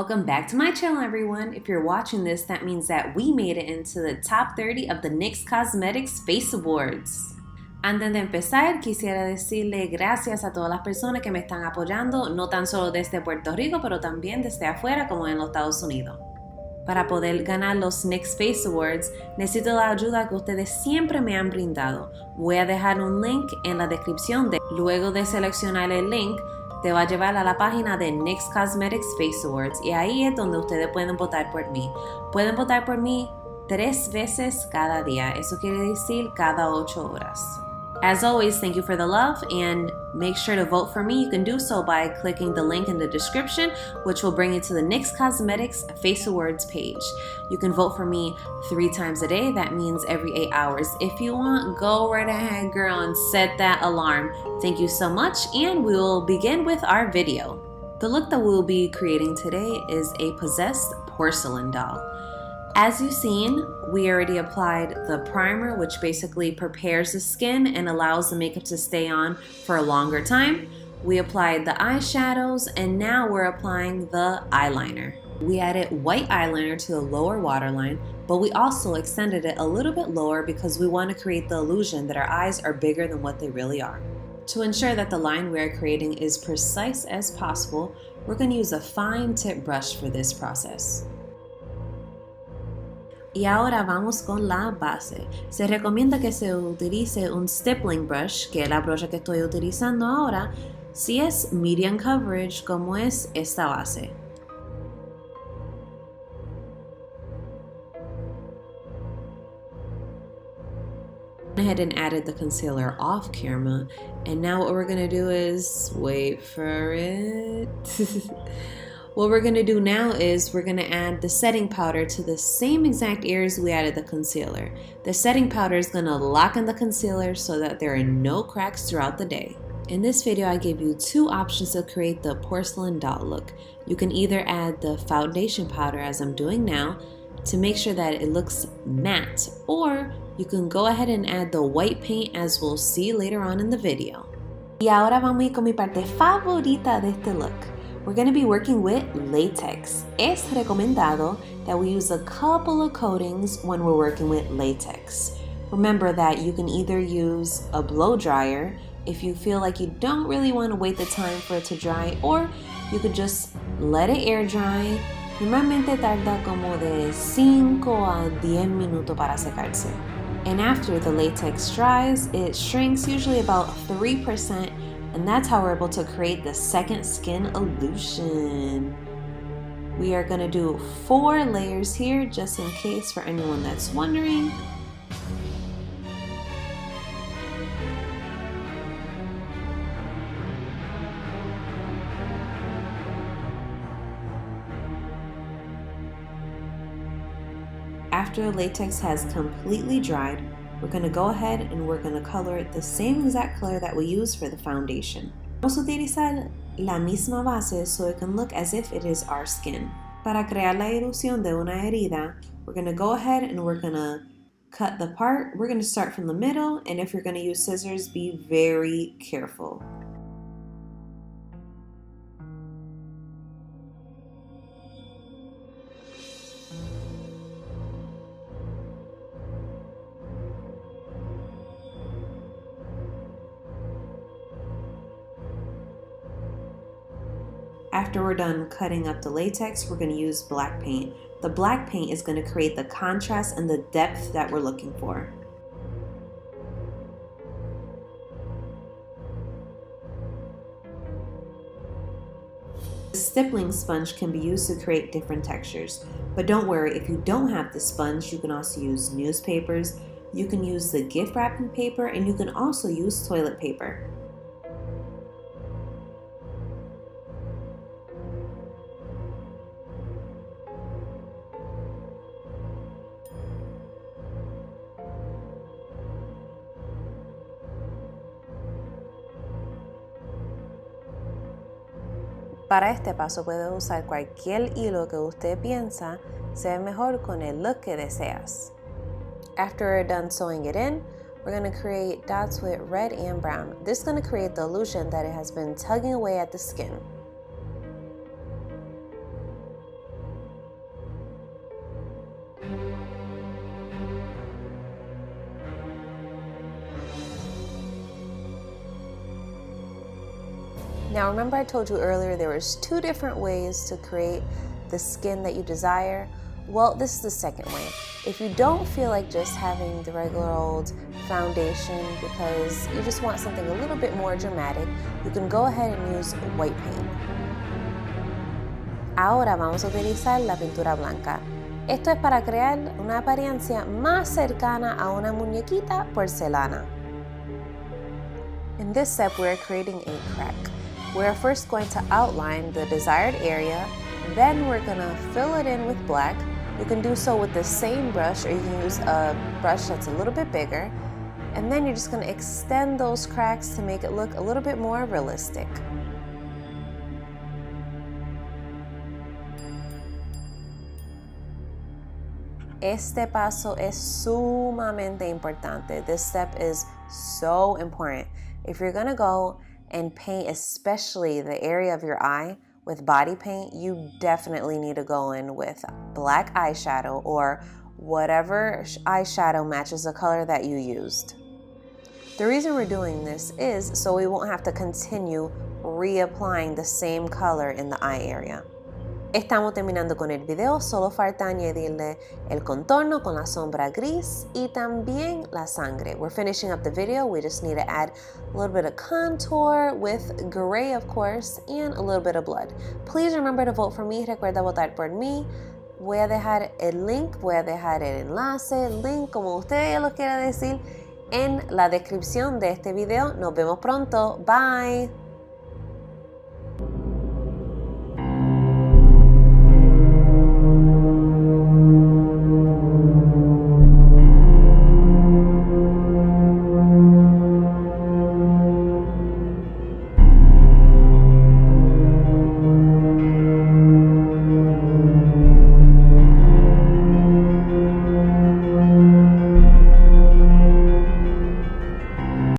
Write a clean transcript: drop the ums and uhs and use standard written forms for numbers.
Welcome back to my channel, everyone. If you're watching this, that means that we made it into the top 30 of the NYX Cosmetics Face Awards. Antes de empezar, quisiera decirle gracias a todas las personas que me están apoyando, no tan solo desde Puerto Rico, pero también desde afuera como en los Estados Unidos. Para poder ganar los NYX Face Awards, necesito la ayuda que ustedes siempre me han brindado. Voy a dejar un link en la descripción. Luego de seleccionar el link, te va a llevar a la página de NYX Cosmetics Face Awards y ahí es donde ustedes pueden votar por mí. Pueden votar por mí 3 veces cada día. Eso quiere decir cada 8 horas. As always, thank you for the love and make sure to vote for me. You can do so by clicking the link in the description, which will bring you to the NYX Cosmetics Face Awards page. You can vote for me 3 times a day. That means every 8 hours. If you want, go right ahead, girl, and set that alarm. Thank you so much, and we will begin with our video. The look that we will be creating today is a possessed porcelain doll. As you've seen, we already applied the primer, which basically prepares the skin and allows the makeup to stay on for a longer time. We applied the eyeshadows, and now we're applying the eyeliner. We added white eyeliner to the lower waterline, but we also extended it a little bit lower because we want to create the illusion that our eyes are bigger than what they really are. To ensure that the line we are creating is precise as possible, we're going to use a fine tip brush for this process. Y ahora vamos con la base. Se recomienda que se utilice un stippling brush, que es la brocha que estoy utilizando ahora, si es medium coverage como es esta base. I went ahead and added the concealer off camera, and now what we're going to do is wait for it. What we're going to do now is we're going to add the setting powder to the same exact areas we added the concealer. The setting powder is going to lock in the concealer so that there are no cracks throughout the day. In this video, I gave you 2 options to create the porcelain doll look. You can either add the foundation powder as I'm doing now to make sure that it looks matte, or you can go ahead and add the white paint as we'll see later on in the video. Y ahora vamos a ir con mi parte favorita de este look. We're going to be working with latex. Es recomendado that we use a couple of coatings when we're working with latex. Remember that you can either use a blow dryer if you feel like you don't really want to wait the time for it to dry, or you could just let it air dry. Normalmente tarda como de 5 a 10 minutos para secarse. And after the latex dries, it shrinks usually about 3%. And that's how we're able to create the second skin illusion. We are going to do 4 layers here, just in case for anyone that's wondering. After latex has completely dried, we're going to go ahead and we're going to color it the same exact color that we use for the foundation. Vamos a utilizar la misma base so it can look as if it is our skin. Para crear la ilusión de una herida, we're going to go ahead and we're going to cut the part. We're going to start from the middle, and if you're going to use scissors, be very careful. After we're done cutting up the latex, we're going to use black paint. The black paint is going to create the contrast and the depth that we're looking for. The stippling sponge can be used to create different textures, but don't worry, if you don't have the sponge, you can also use newspapers, you can use the gift wrapping paper, and you can also use toilet paper. Para este paso puedes usar cualquier hilo que usted piensa se ve mejor con el look que deseas. After we're done sewing it in, we're going to create dots with red and brown. This is going to create the illusion that it has been tugging away at the skin. Now remember I told you earlier there was 2 different ways to create the skin that you desire? Well, this is the second way. If you don't feel like just having the regular old foundation because you just want something a little bit more dramatic, you can go ahead and use white paint. Ahora vamos a utilizar la pintura blanca. Esto es para crear una apariencia más cercana a una muñequita porcelana. In this step, we're creating a crack. We're first going to outline the desired area, then we're gonna fill it in with black. You can do so with the same brush, or you can use a brush that's a little bit bigger. And then you're just gonna extend those cracks to make it look a little bit more realistic. Este paso es sumamente importante. This step is so important. If you're gonna go and paint especially the area of your eye with body paint, you definitely need to go in with black eyeshadow or whatever eyeshadow matches the color that you used. The reason we're doing this is so we won't have to continue reapplying the same color in the eye area. Estamos terminando con el video, solo falta añadirle el contorno con la sombra gris y también la sangre. We're finishing up the video, we just need to add a little bit of contour with gray of course and a little bit of blood. Please remember to vote for me, recuerda votar por mí. Voy a dejar el link, voy a dejar el enlace, link como usted lo quiera decir en la descripción de este video. Nos vemos pronto, bye.